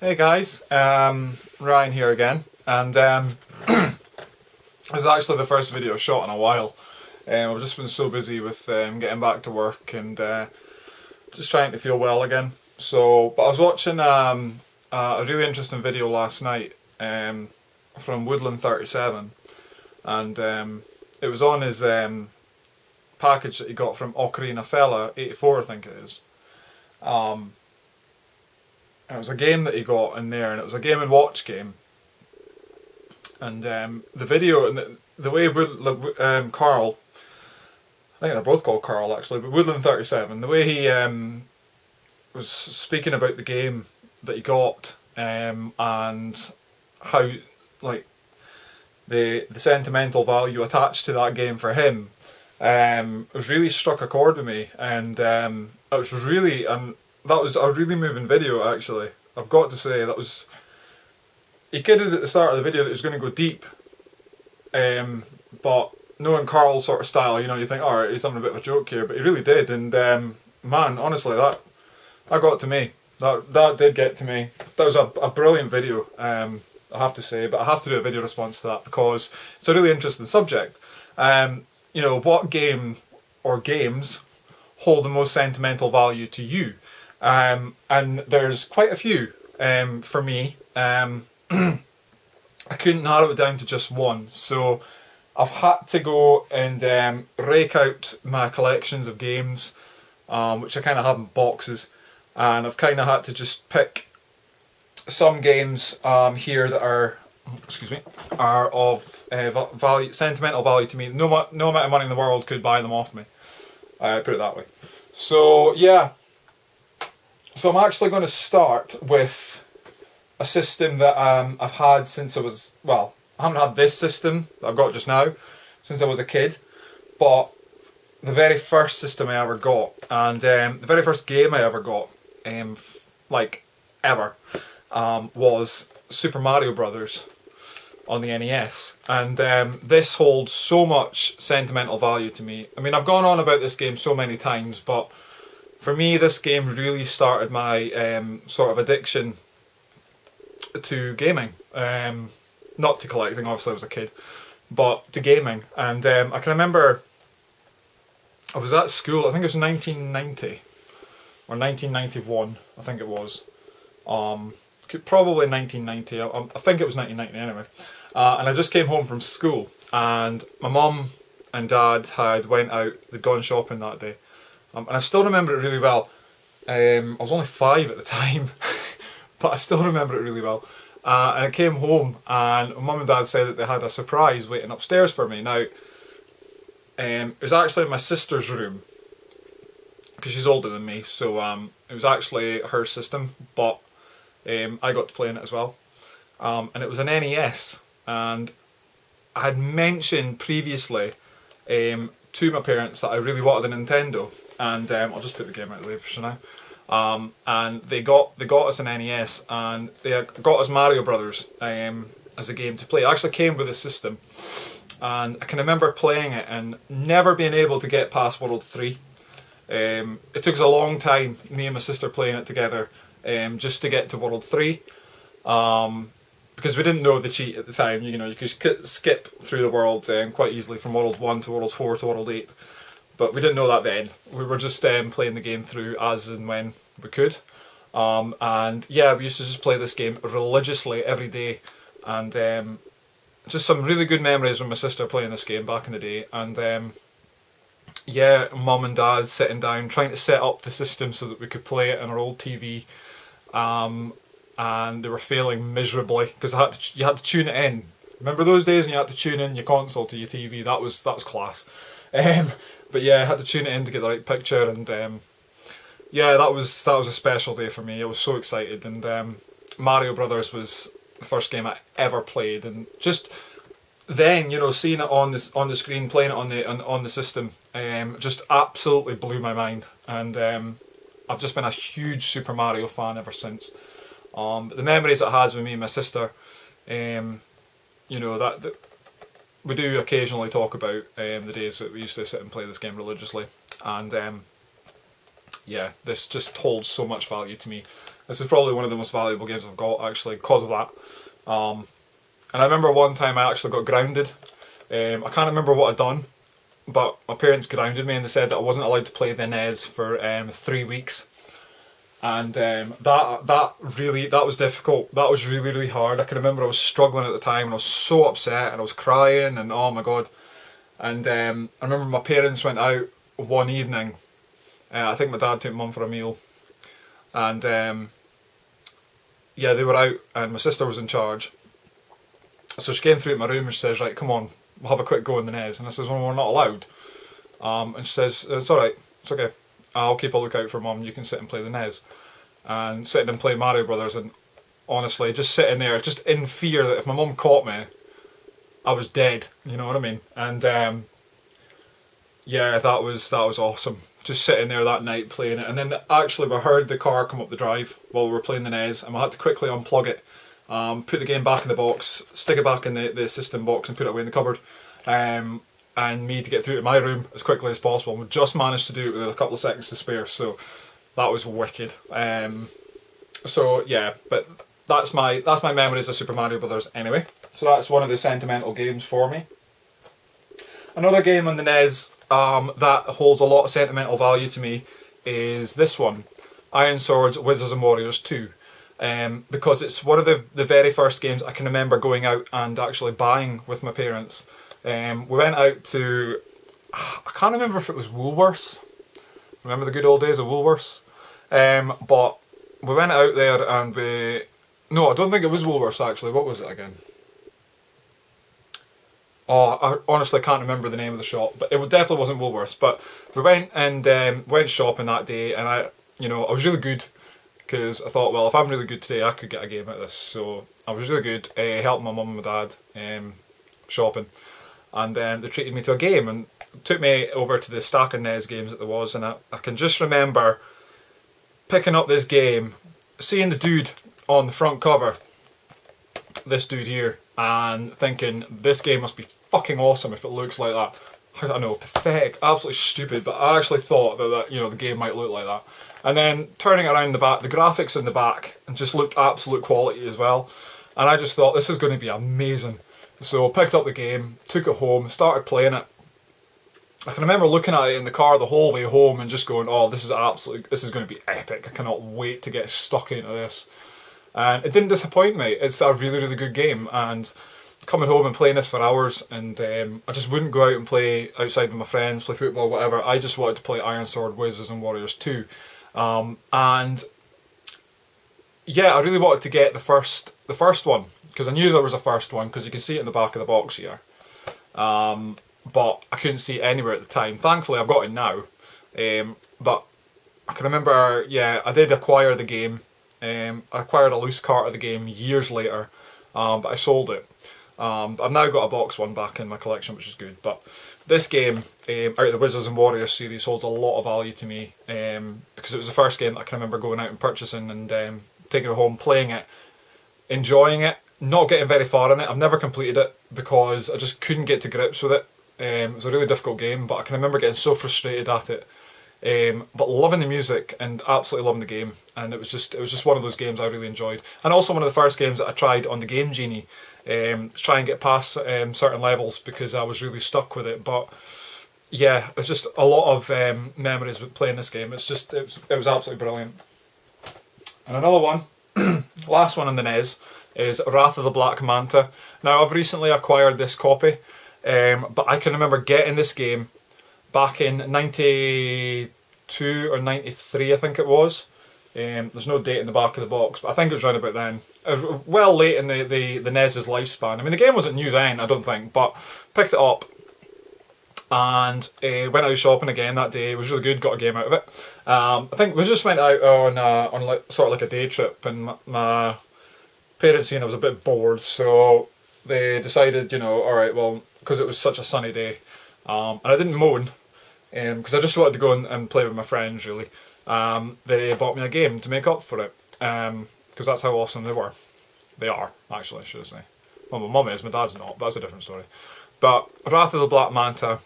Hey guys, Ryan here again, and this is actually the first video shot in a while. I've just been so busy with getting back to work and just trying to feel well again. But I was watching a really interesting video last night from Woodland37, and it was on his package that he got from Ocarina Fella 84, I think it is. And it was a game that he got in there, and it was a Game & Watch game. And the video, and the way Karl, I think they're both called Karl actually, but Woodland37, the way he was speaking about the game that he got, and how, like, the sentimental value attached to that game for him, it was really struck a chord with me, and it was really, that was a really moving video actually. I've got to say, that was, he kidded at the start of the video that it was going to go deep, but knowing Karl's sort of style, you know, you think, alright, he's having a bit of a joke here, but he really did, and man, honestly, that got to me. That did get to me. That was a brilliant video, I have to say, but I have to do a video response to that because it's a really interesting subject. You know, what game or games hold the most sentimental value to you? And there's quite a few for me. I couldn't narrow it down to just one, so I've had to go and rake out my collections of games, which I kind of have in boxes, and I've kind of had to just pick some games here that are, are of value, sentimental value to me. No amount of money in the world could buy them off me. Put it that way. So yeah. So I'm actually going to start with a system that I've had since I was, well, I haven't had this system that I've got just now since I was a kid, but the very first system I ever got, and the very first game I ever got, like ever, was Super Mario Brothers on the NES, and this holds so much sentimental value to me. I mean, I've gone on about this game so many times, but for me, this game really started my sort of addiction to gaming. Not to collecting, obviously I was a kid, but to gaming. And I can remember I was at school, I think it was 1990 or 1991, I think it was. Probably 1990, I think it was 1990 anyway. And I just came home from school, and my mum and dad had went out, they'd gone shopping that day. And I still remember it really well. I was only 5 at the time, but I still remember it really well. And I came home, and Mum and Dad said that they had a surprise waiting upstairs for me. Now, it was actually in my sister's room, because she's older than me, so it was actually her system, but I got to play in it as well. And it was an NES, and I had mentioned previously to my parents that I really wanted a Nintendo. And I'll just put the game out of the way for now. And they got us an NES, and they got us Mario Brothers as a game to play. It actually came with a system, and I can remember playing it and never being able to get past World 3. It took us a long time, me and my sister playing it together, just to get to World 3. Because we didn't know the cheat at the time. You know, you could skip through the world quite easily from World 1 to World 4 to World 8. But we didn't know that then. We were just playing the game through as and when we could. And yeah, we used to just play this game religiously every day. And just some really good memories with my sister playing this game back in the day. And yeah, Mum and Dad sitting down trying to set up the system so that we could play it on our old TV. And they were failing miserably because you had to tune it in. Remember those days when you had to tune in your console to your TV? That was class. But yeah, I had to tune it in to get the right picture, and yeah, that was a special day for me. I was so excited, and Mario Brothers was the first game I ever played, and just then, you know, seeing it on the screen, playing it on the system, just absolutely blew my mind, and I've just been a huge Super Mario fan ever since. But the memories it has with me and my sister, you know, that we do occasionally talk about the days that we used to sit and play this game religiously, and yeah, this just holds so much value to me. This is probably one of the most valuable games I've got, actually, because of that. And I remember one time I actually got grounded. I can't remember what I'd done, but my parents grounded me and they said that I wasn't allowed to play the NES for 3 weeks. And that was difficult. That was really, really hard. I can remember I was struggling at the time and I was so upset and I was crying and oh my god. And I remember my parents went out one evening. I think my dad took mum for a meal. And yeah, they were out and my sister was in charge. So she came through to my room and she says, right, come on, we'll have a quick go in the NES. And I says, well, we're not allowed. And she says, it's alright, it's okay. I'll keep a lookout for mum, you can sit and play the NES. And sitting and play Mario Brothers, and honestly, just sitting there, just in fear that if my mum caught me, I was dead, you know what I mean? And yeah, that was awesome. Just sitting there that night playing it, and then actually we heard the car come up the drive while we were playing the NES, and we had to quickly unplug it, put the game back in the box, stick it back in the system box and put it away in the cupboard, and me to get through to my room as quickly as possible. And we just managed to do it with a couple of seconds to spare, so that was wicked. So yeah, but that's my memories of Super Mario Brothers anyway. So that's one of the sentimental games for me. Another game on the NES that holds a lot of sentimental value to me is this one, Iron Swords Wizards and Warriors 2. Because it's one of the very first games I can remember going out and actually buying with my parents. We went out to, I can't remember if it was Woolworths. Remember the good old days of Woolworths? But we went out there and no, I don't think it was Woolworths actually. What was it again? Oh, I honestly can't remember the name of the shop, but it definitely wasn't Woolworths. But we went and went shopping that day, and I was really good because I thought, well, if I'm really good today, I could get a game out of this. So I was really good, helping my mum and my dad shopping, and they treated me to a game and took me over to the stack of NES games that there was, and I can just remember picking up this game, seeing the dude on the front cover, this dude here, and thinking this game must be fucking awesome if it looks like that. I know, pathetic, absolutely stupid, but I actually thought that the game might look like that. And then turning around the back, the graphics in the back just looked absolute quality as well. And I just thought this is going to be amazing. So I picked up the game, took it home, started playing it. I can remember looking at it in the car the whole way home and just going, oh, this is going to be epic. I cannot wait to get stuck into this. And it didn't disappoint me. It's a really, really good game. And coming home and playing this for hours, and I just wouldn't go out and play outside with my friends, play football, whatever. I just wanted to play Iron Sword Wizards and Warriors 2. And yeah, I really wanted to get the first one, because I knew there was a first one, because you can see it in the back of the box here. But I couldn't see it anywhere at the time. Thankfully I've got it now. But I can remember, yeah, I did acquire the game. I acquired a loose cart of the game years later, but I sold it. I've now got a box one back in my collection, which is good. But this game, out of the Wizards and Warriors series, holds a lot of value to me, because it was the first game that I can remember going out and purchasing and taking it home, playing it, enjoying it, not getting very far in it. I've never completed it because I just couldn't get to grips with it. It was a really difficult game, but I can remember getting so frustrated at it. But loving the music and absolutely loving the game, and it was just one of those games I really enjoyed. And also one of the first games that I tried on the Game Genie, to try and get past certain levels, because I was really stuck with it. But yeah, it's just a lot of memories with playing this game. It was absolutely brilliant. And another one, last one on the NES, is Wrath of the Black Manta. Now I've recently acquired this copy, but I can remember getting this game back in 92 or 93, I think it was. There's no date in the back of the box, but I think it was around about then. It was well late in the NES's lifespan. I mean, the game wasn't new then, I don't think, but picked it up and went out shopping again that day. It was really good, got a game out of it. I think we just went out on like, sort of like a day trip, and my parents seen I was a bit bored, so they decided, alright, well, because it was such a sunny day, and I didn't moan, because I just wanted to go and play with my friends, really. They bought me a game to make up for it, because that's how awesome they were. They are, actually, should I say. Well, my mum is, my dad's not, but that's a different story. But Wrath of the Black Manta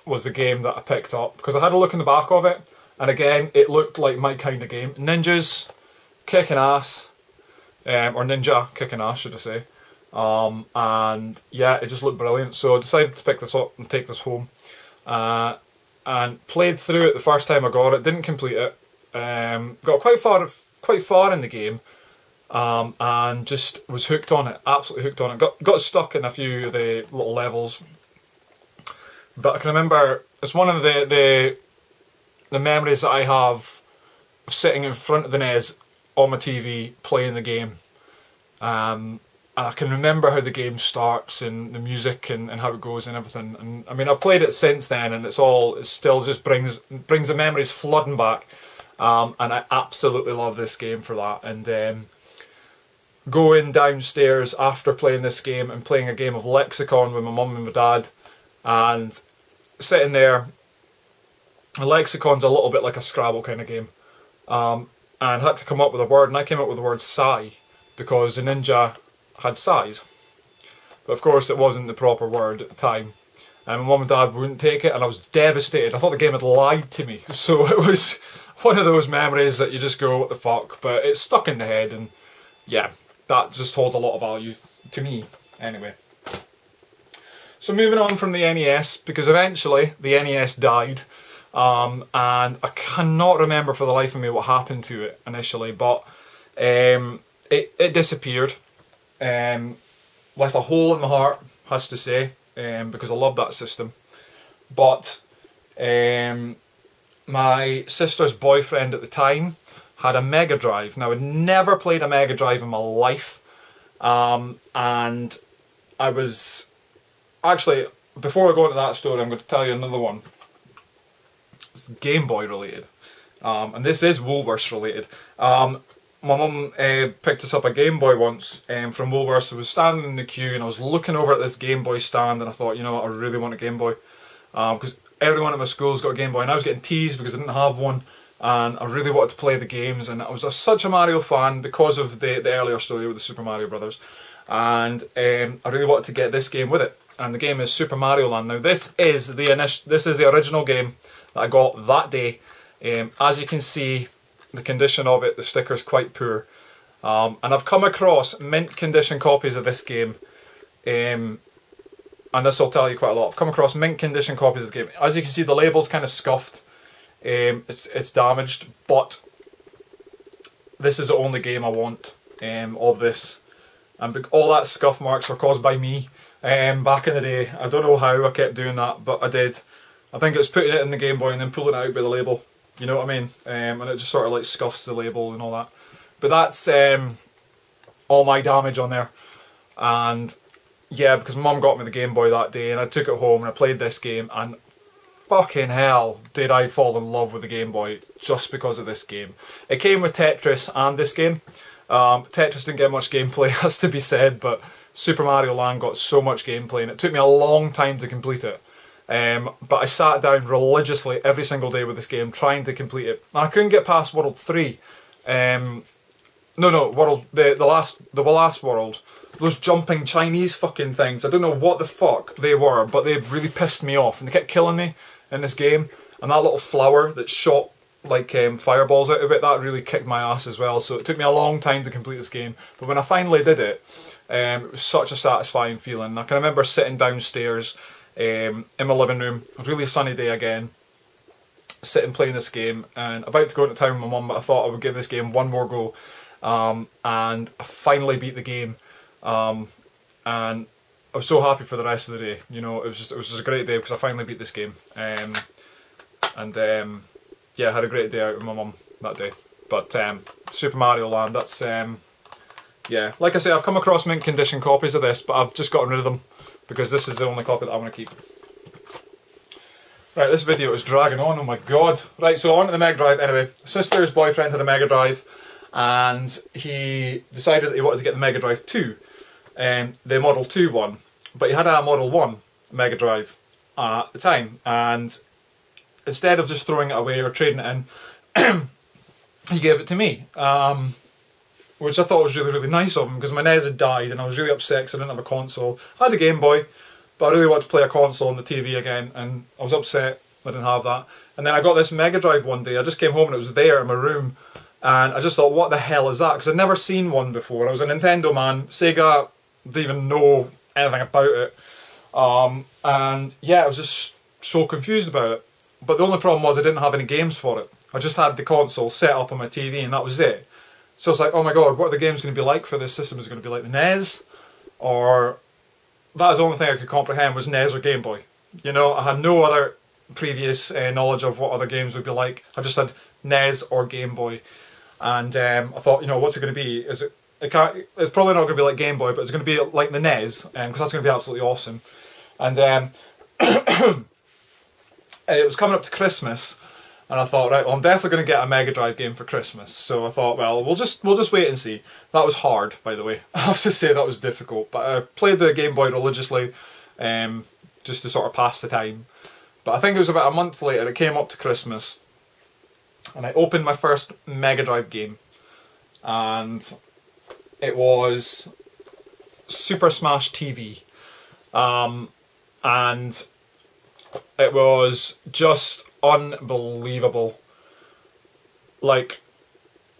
was the game that I picked up, because I had a look in the back of it, And again, it looked like my kind of game. Ninjas kicking ass, or ninja kicking ass, should I say. And yeah, it just looked brilliant. So I decided to pick this up and take this home. And played through it the first time I got it. Didn't complete it. Got quite far in the game. And just was hooked on it. Absolutely hooked on it. Got stuck in a few of the little levels. But I can remember, it's one of the memories that I have of sitting in front of the NES on my TV playing the game. And I can remember how the game starts and the music and how it goes and everything. And I mean, I've played it since then, and it still just brings the memories flooding back. And I absolutely love this game for that. And going downstairs after playing this game and playing a game of Lexicon with my mum and my dad, and sitting there. Lexicon's a little bit like a Scrabble kind of game, and had to come up with a word, and I came up with the word sigh because the ninja had sighs, but of course it wasn't the proper word at the time, and my mum and dad wouldn't take it, and I was devastated. I thought the game had lied to me, so it was one of those memories that you just go, what the fuck, but it's stuck in the head, and yeah, that just holds a lot of value to me anyway. So moving on from the NES, because eventually the NES died, and I cannot remember for the life of me what happened to it initially, but it disappeared, with a hole in my heart, has to say, because I love that system. But my sister's boyfriend at the time had a Mega Drive. Now, I'd never played a Mega Drive in my life, and I was... Actually, before I go into that story, I'm going to tell you another one. It's Game Boy related. And this is Woolworths related. My mum picked us up a Game Boy once from Woolworths. I was standing in the queue and I was looking over at this Game Boy stand, and I thought, you know what, I really want a Game Boy. Because everyone at my school's got a Game Boy, and I was getting teased because I didn't have one. And I really wanted to play the games, and I was such a Mario fan because of the earlier story with the Super Mario Brothers. And I really wanted to get this game with it. And the game is Super Mario Land. Now this is the original game that I got that day. As you can see, the condition of it, the sticker's quite poor. And I've come across mint condition copies of this game. And this will tell you quite a lot. I've come across mint condition copies of this game. As you can see, the label's kind of scuffed. It's damaged, but this is the only game I want of this. And all that scuff marks were caused by me. Back in the day. I don't know how I kept doing that, but I did. I think it was putting it in the Game Boy and then pulling it out by the label. You know what I mean? And it just sort of like scuffs the label and all that. But that's all my damage on there. And yeah, because Mum got me the Game Boy that day, and I took it home and I played this game, and fucking hell did I fall in love with the Game Boy just because of this game. It came with Tetris and this game. Tetris didn't get much gameplay, has to be said, but Super Mario Land got so much gameplay, and it took me a long time to complete it. But I sat down religiously every single day with this game trying to complete it. And I couldn't get past World 3. The last world. Those jumping Chinese fucking things. I don't know what the fuck they were, but they really pissed me off, and they kept killing me in this game. And that little flower that shot like fireballs out of it, that really kicked my ass as well. So it took me a long time to complete this game, but when I finally did it, it was such a satisfying feeling. I can remember sitting downstairs in my living room, a really sunny day again, sitting playing this game, and about to go into town with my mum, but I thought I would give this game one more go, and I finally beat the game, and I was so happy for the rest of the day. You know, it was just a great day because I finally beat this game, yeah, I had a great day out with my mum that day. But Super Mario Land, that's yeah, like I say, I've come across mint condition copies of this, but I've just gotten rid of them because this is the only copy that I want to keep. Right, this video is dragging on, oh my god. Right, so on to the Mega Drive. Anyway, sister's boyfriend had a Mega Drive, and he decided that he wanted to get the Mega Drive 2, the Model 2 one, but he had a Model 1 Mega Drive at the time, and instead of just throwing it away or trading it in, he gave it to me, which I thought was really, really nice of him, because my NES had died and I was really upset because I didn't have a console. I had a Game Boy, but I really wanted to play a console on the TV again, and I was upset I didn't have that. And then I got this Mega Drive one day. I just came home and it was there in my room. And I just thought, what the hell is that? Because I'd never seen one before. I was a Nintendo man. Sega, didn't even know anything about it. And yeah, I was just so confused about it. But the only problem was I didn't have any games for it. I just had the console set up on my TV and that was it. So it's like, oh my god, what are the games going to be like for this system? Is it going to be like the NES? Or... that was the only thing I could comprehend was NES or Game Boy. You know, I had no other previous knowledge of what other games would be like. I just had NES or Game Boy. And I thought, you know, what's it going to be? It's probably not going to be like Game Boy, but it's going to be like the NES, because that's going to be absolutely awesome. And it was coming up to Christmas, and I thought, right, well, I'm definitely going to get a Mega Drive game for Christmas. So I thought, well, we'll just wait and see. That was hard, by the way. I have to say that was difficult. But I played the Game Boy religiously, just to sort of pass the time. But I think it was about a month later, it came up to Christmas, and I opened my first Mega Drive game. And it was Super Smash TV. And it was just unbelievable. Like,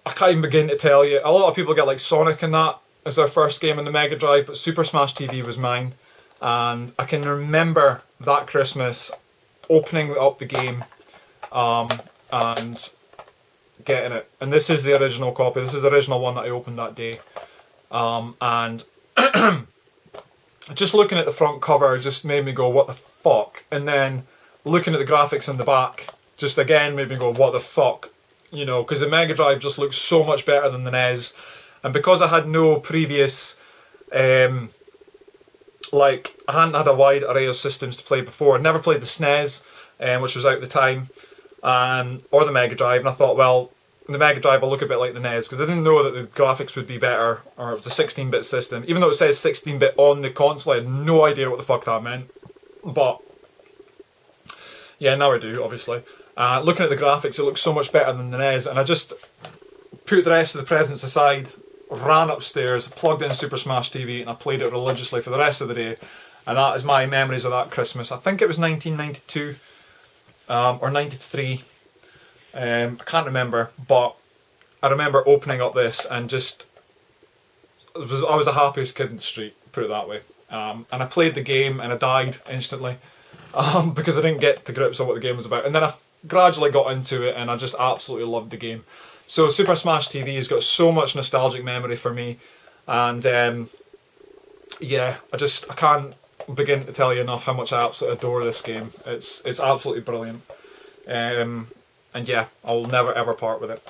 I can't even begin to tell you. A lot of people get like Sonic and that as their first game on the Mega Drive, but Super Smash TV was mine. And I can remember that Christmas opening up the game and getting it. And this is the original copy. This is the original one that I opened that day. And just looking at the front cover just made me go, what the fuck? And then looking at the graphics in the back just again made me go, what the fuck? You know, because the Mega Drive just looks so much better than the NES. And because I had no previous, like, I hadn't had a wide array of systems to play before. I'd never played the SNES, which was out at the time, or the Mega Drive, and I thought, well, the Mega Drive will look a bit like the NES, because I didn't know that the graphics would be better, or it was a 16-bit system. Even though it says 16-bit on the console, I had no idea what the fuck that meant. But, yeah, now I do, obviously. Looking at the graphics, it looks so much better than the NES, and I just put the rest of the presents aside, ran upstairs, plugged in Super Smash TV, and I played it religiously for the rest of the day. And that is my memories of that Christmas. I think it was 1992 or 93. I can't remember, but I remember opening up this and just I was the happiest kid in the street, put it that way. And I played the game and I died instantly because I didn't get to grips on what the game was about. And then I gradually got into it and I just absolutely loved the game. So Super Smash TV has got so much nostalgic memory for me, and yeah, I can't begin to tell you enough how much I absolutely adore this game. It's absolutely brilliant, and yeah, I'll never ever part with it.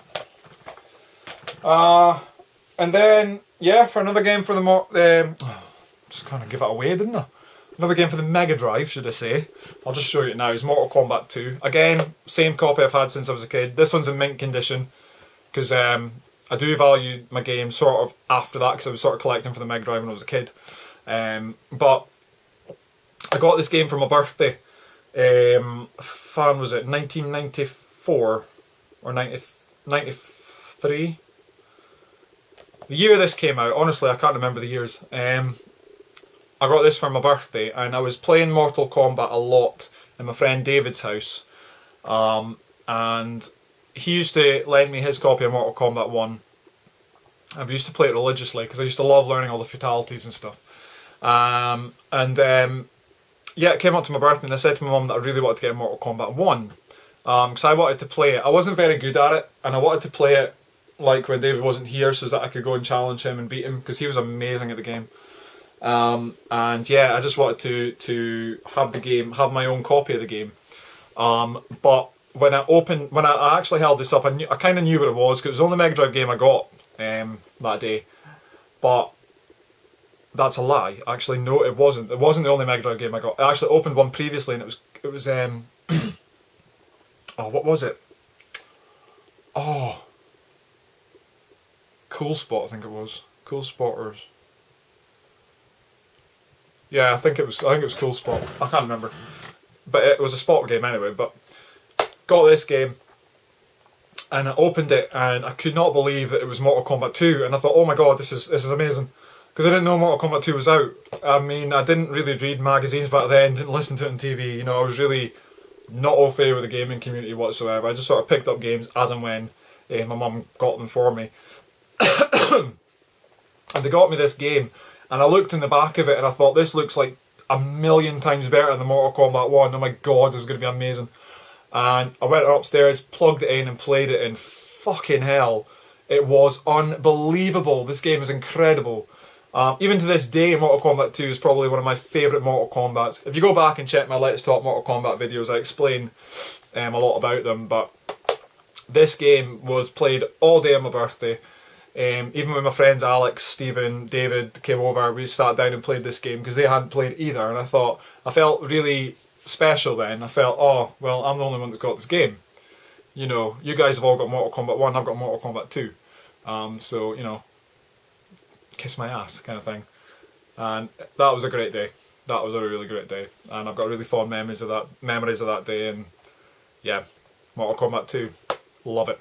And then yeah, for another game for the just kind of give it away, didn't I? Another game for the Mega Drive, should I say. I'll just show you it now. It's Mortal Kombat 2. Again, same copy I've had since I was a kid. This one's in mint condition, because I do value my game sort of after that, because I was sort of collecting for the Mega Drive when I was a kid. But I got this game for my birthday. Fan was it 1994 or 93? The year this came out, honestly, I can't remember the years. I got this for my birthday, and I was playing Mortal Kombat a lot in my friend David's house, and he used to lend me his copy of Mortal Kombat 1. I used to play it religiously because I used to love learning all the fatalities and stuff. Yeah, it came up to my birthday and I said to my mum that I really wanted to get Mortal Kombat 1 because I wanted to play it. I wasn't very good at it, and I wanted to play it like when David wasn't here so that I could go and challenge him and beat him, because he was amazing at the game. And yeah, I just wanted to have the game, have my own copy of the game. But when I actually held this up, I kind of knew what it was, because it was the only Mega Drive game I got that day. But that's a lie. Actually, no, it wasn't. It wasn't the only Mega Drive game I got. I actually opened one previously, and it was oh, what was it? Oh, Cool Spot, I think it was. Cool Spotters. Yeah, I think it was Cool Spot. I can't remember. But it was a spot game anyway. But got this game, and I opened it, and I could not believe that it was Mortal Kombat 2. And I thought, oh my god, this is amazing, because I didn't know Mortal Kombat 2 was out. I mean, I didn't really read magazines back then, didn't listen to it on TV. You know, I was really not au fait with the gaming community whatsoever. I just sort of picked up games as and when my mum got them for me. And they got me this game, and I looked in the back of it and I thought, this looks like a million times better than Mortal Kombat 1. Oh my god, this is going to be amazing. And I went upstairs, plugged it in and played it, and fucking hell, it was unbelievable. This game is incredible. Even to this day, Mortal Kombat 2 is probably one of my favourite Mortal Kombats. If you go back and check my Let's Talk Mortal Kombat videos, I explain a lot about them, but this game was played all day on my birthday. Even when my friends Alex, Stephen, David came over, we sat down and played this game because they hadn't played either, and I felt really special then. I felt, oh, well, I'm the only one that's got this game. You know, you guys have all got Mortal Kombat 1, I've got Mortal Kombat 2. So, you know, kiss my ass kind of thing. And that was a great day. That was a really great day. And I've got really fond memories of that day, and yeah, Mortal Kombat 2. Love it.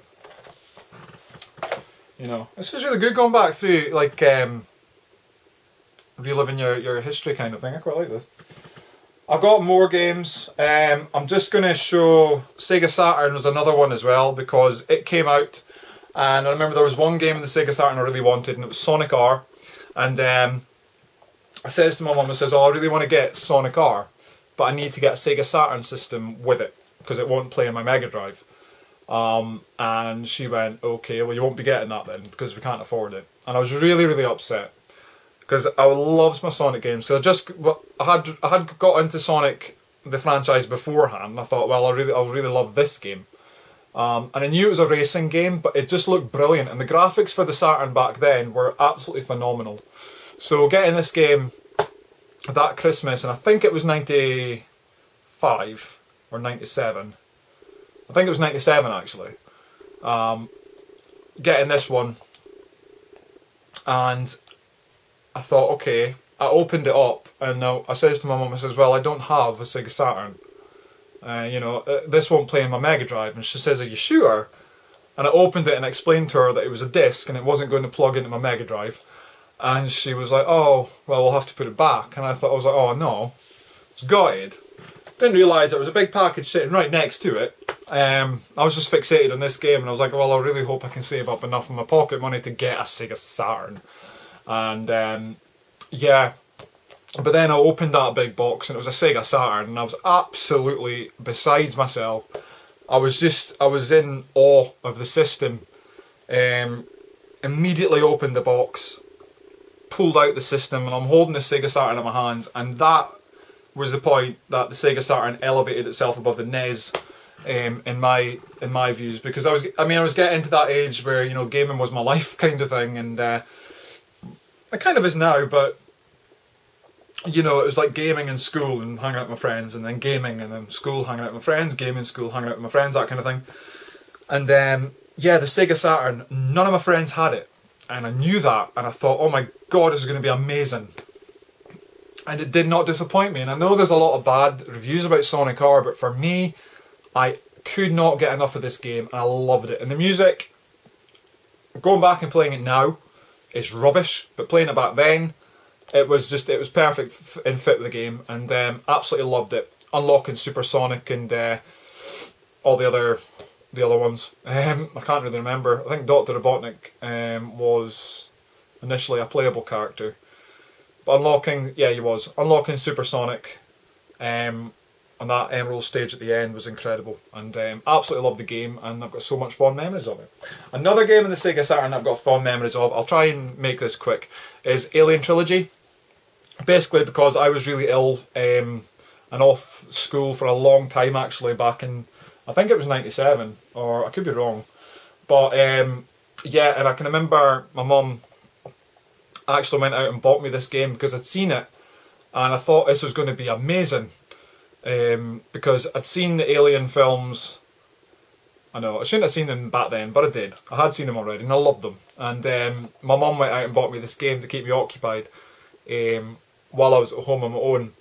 You know, this is really good going back through, like, reliving your history kind of thing. I quite like this. I've got more games. I'm just going to show Sega Saturn was another one as well, because it came out, and I remember there was one game in the Sega Saturn I really wanted, and it was Sonic R. And I says to my mum, I says, oh, I really want to get Sonic R, but I need to get a Sega Saturn system with it, because it won't play on my Mega Drive. And she went, okay, well, you won't be getting that then, because we can't afford it. And I was really, really upset, because I loved my Sonic games, because I had got into Sonic the franchise beforehand, and I thought, well, I'll really love this game. And I knew it was a racing game, but it just looked brilliant, and the graphics for the Saturn back then were absolutely phenomenal. So getting this game that Christmas, and I think it was 95 or 97. I think it was 97 actually. Getting this one, and I thought, okay, I opened it up, and I says to my mum, I says, well, I don't have a Sega Saturn. You know, this won't play on my Mega Drive. And she says, are you sure? And I opened it and explained to her that it was a disc and it wasn't going to plug into my Mega Drive. And she was like, oh, well, we'll have to put it back. And I was like, oh no. I was gutted. Didn't realise there was a big package sitting right next to it. I was just fixated on this game, and I was like, well, I really hope I can save up enough of my pocket money to get a Sega Saturn. And yeah, but then I opened that big box and it was a Sega Saturn, and I was absolutely besides myself. I was in awe of the system. Immediately opened the box, pulled out the system, and I'm holding the Sega Saturn in my hands, and that was the point that the Sega Saturn elevated itself above the NES. In my views, because I was getting to that age where, you know, gaming was my life kind of thing, and it kind of is now, but you know, it was like gaming in school and hanging out with my friends, and then gaming, and then school, hanging out with my friends, gaming, school, hanging out with my friends, that kind of thing. And yeah, the Sega Saturn, none of my friends had it, and I knew that, and I thought, oh my god, this is going to be amazing. And it did not disappoint me. And I know there's a lot of bad reviews about Sonic R, but for me, I could not get enough of this game, and I loved it. And the music, going back and playing it now, is rubbish, but playing it back then, it was perfect and fit with the game, and absolutely loved it. Unlocking Supersonic and all the other ones. I can't really remember. I think Dr. Robotnik was initially a playable character, but unlocking Supersonic. And that Emerald stage at the end was incredible, and absolutely loved the game, and I've got so much fond memories of it. Another game in the Sega Saturn I've got fond memories of, I'll try and make this quick, is Alien Trilogy. Basically because I was really ill and off school for a long time actually, back in, I think it was 97, or I could be wrong. But yeah, and I can remember my mum actually went out and bought me this game because I'd seen it, and I thought this was going to be amazing. Because I'd seen the Alien films. I know, I shouldn't have seen them back then, but I did. I had seen them already, and I loved them. And my mum went out and bought me this game to keep me occupied while I was at home on my own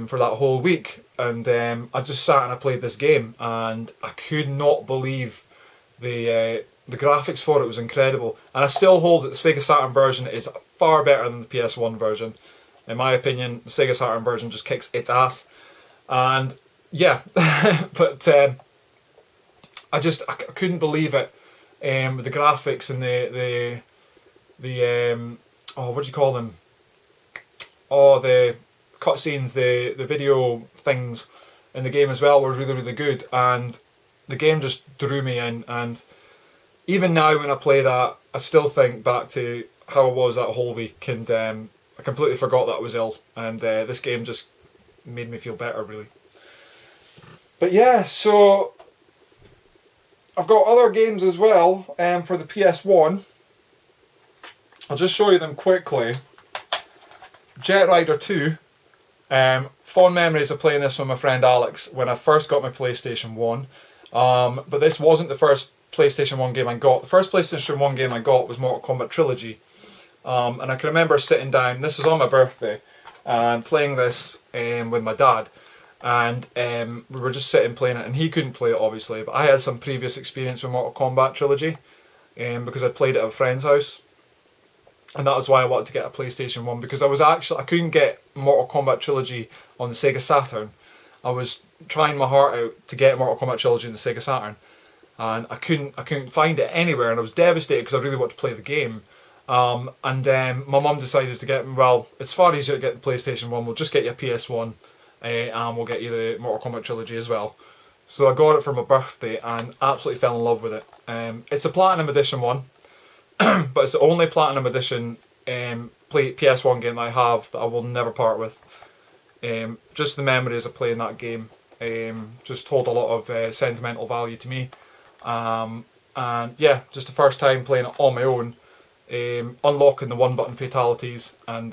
for that whole week. And I just sat and I played this game, and I could not believe the graphics for it was incredible. And I still hold that the Sega Saturn version is far better than the PS1 version. In my opinion, the Sega Saturn version just kicks its ass. And yeah, but I couldn't believe it. The graphics and the oh, what do you call them? Oh, the cutscenes, the video things in the game as well were really, really good, and the game just drew me in. And even now when I play that, I still think back to how I was that whole week, and I completely forgot that I was ill, and this game just made me feel better, really. But yeah, so I've got other games as well for the PS1. I'll just show you them quickly. Jet Rider 2. Fond memories of playing this with my friend Alex when I first got my PlayStation 1. But this wasn't the first PlayStation 1 game I got. The first PlayStation 1 game I got was Mortal Kombat Trilogy. And I can remember sitting down, this was on my birthday, and playing this with my dad. And we were just sitting playing it, and he couldn't play it obviously, but I had some previous experience with Mortal Kombat Trilogy because I'd played it at a friend's house. And that was why I wanted to get a PlayStation 1, because I couldn't get Mortal Kombat Trilogy on the Sega Saturn. I was trying my heart out to get Mortal Kombat Trilogy on the Sega Saturn, and I couldn't find it anywhere, and I was devastated because I really wanted to play the game. And then my mum decided to get, well, it's far easier to get the PlayStation 1, we'll just get you a PS1 and we'll get you the Mortal Kombat Trilogy as well. So I got it for my birthday and absolutely fell in love with it. It's a Platinum Edition one. But it's the only Platinum Edition PS1 game that I have that I will never part with. Just the memories of playing that game just hold a lot of sentimental value to me. And yeah, just the first time playing it on my own, unlocking the one-button fatalities and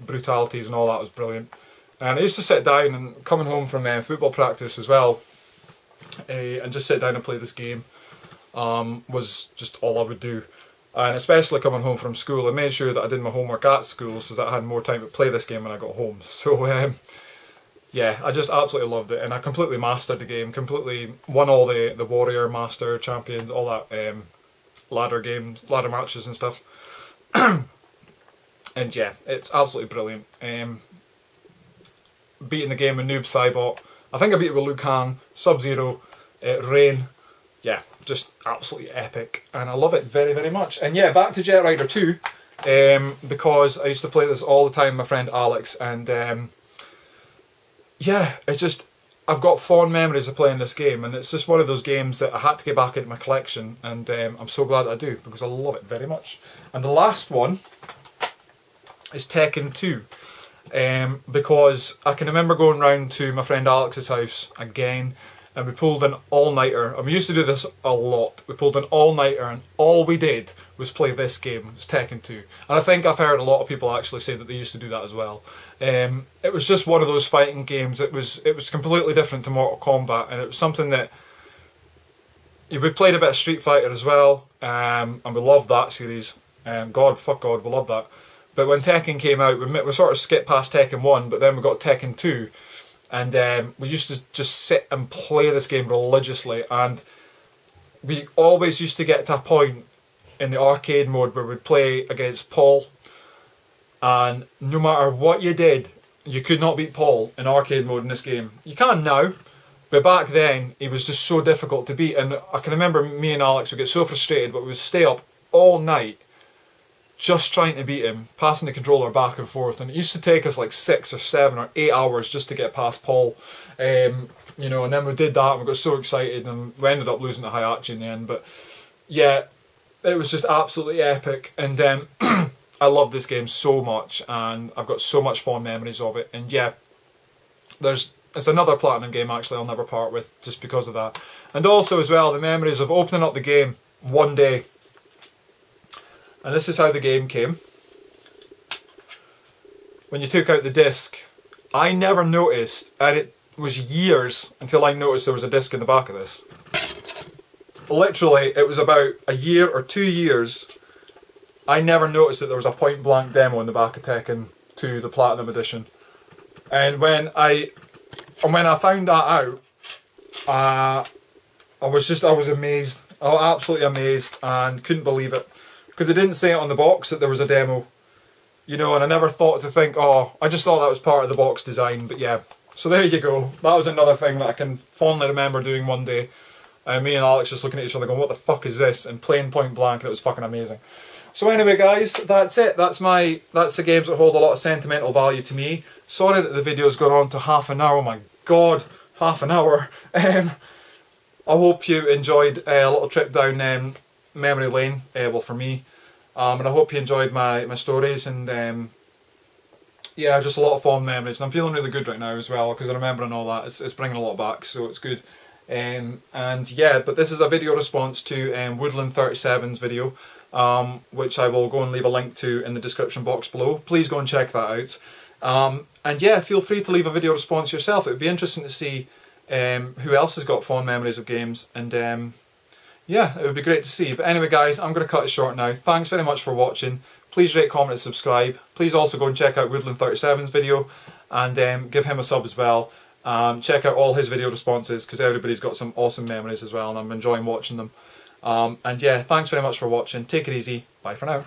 brutalities and all that was brilliant. And I used to sit down, and coming home from football practice as well, and just sit down and play this game was just all I would do. And especially coming home from school, I made sure that I did my homework at school so that I had more time to play this game when I got home. So yeah, I just absolutely loved it, and I completely mastered the game, completely won all the Warrior, Master, Champions, all that ladder games, ladder matches and stuff. And yeah, it's absolutely brilliant. Beating the game with Noob Saibot, I think I beat it with Liu Kang, Sub-Zero, Rain. Yeah, just absolutely epic, and I love it very, very much. And yeah, back to Jet Rider 2, because I used to play this all the time with my friend Alex, and yeah, it's just, I've got fond memories of playing this game, and it's just one of those games that I had to get back into my collection, and I'm so glad I do, because I love it very much. And the last one is Tekken 2. Because I can remember going round to my friend Alex's house again, and we pulled an all-nighter, and we used to do this a lot. We pulled an all-nighter, and all we did was play this game. It was Tekken 2. And I think I've heard a lot of people actually say that they used to do that as well. It was just one of those fighting games. It was completely different to Mortal Kombat, and it was something that we played a bit of Street Fighter as well, and we loved that series. God, we loved that. But when Tekken came out, we sort of skipped past Tekken 1, but then we got Tekken 2. And we used to just sit and play this game religiously, and we always used to get to a point in the arcade mode where we'd play against Paul, and no matter what you did, you could not beat Paul in arcade mode in this game. You can now, but back then he was just so difficult to beat, and I can remember me and Alex would get so frustrated, but we would stay up all night just trying to beat him, passing the controller back and forth, and it used to take us like 6 or 7 or 8 hours just to get past Paul. You know, and then we did that and we got so excited, and we ended up losing to Hayachi in the end. But yeah, it was just absolutely epic, and I love this game so much, and I've got so much fond memories of it. And yeah, it's another Platinum game actually I'll never part with just because of that. And also as well, the memories of opening up the game one day. And this is how the game came. When you took out the disc, I never noticed, and it was years until I noticed there was a disc in the back of this. Literally, it was about a year or 2 years, I never noticed that there was a point blank demo in the back of Tekken 2, the Platinum Edition. And when I found that out, I was amazed. I was absolutely amazed and couldn't believe it. Because it didn't say it on the box that there was a demo, you know, and I never thought to think, oh, I just thought that was part of the box design. But yeah, So there you go. That was another thing that I can fondly remember doing one day. Me and Alex just looking at each other going, what the fuck is this? And playing point blank, and it was fucking amazing. So anyway guys, that's it. That's the games that hold a lot of sentimental value to me. Sorry that the video's gone on to half an hour. Oh my god, half an hour. I hope you enjoyed a little trip down memory lane, well for me. And I hope you enjoyed my stories, and yeah, just a lot of fond memories. And I'm feeling really good right now as well, because I'm remembering all that. It's bringing a lot back, so it's good. And yeah, but this is a video response to Woodland 37's video, which I will go and leave a link to in the description box below. Please go and check that out. And yeah, feel free to leave a video response yourself. It would be interesting to see who else has got fond memories of games, and yeah, it would be great to see. But anyway guys, I'm going to cut it short now. Thanks very much for watching. Please rate, comment and subscribe. Please also go and check out Woodland 37's video, and give him a sub as well. Check out all his video responses, because everybody's got some awesome memories as well, and I'm enjoying watching them. And yeah, thanks very much for watching. Take it easy. Bye for now.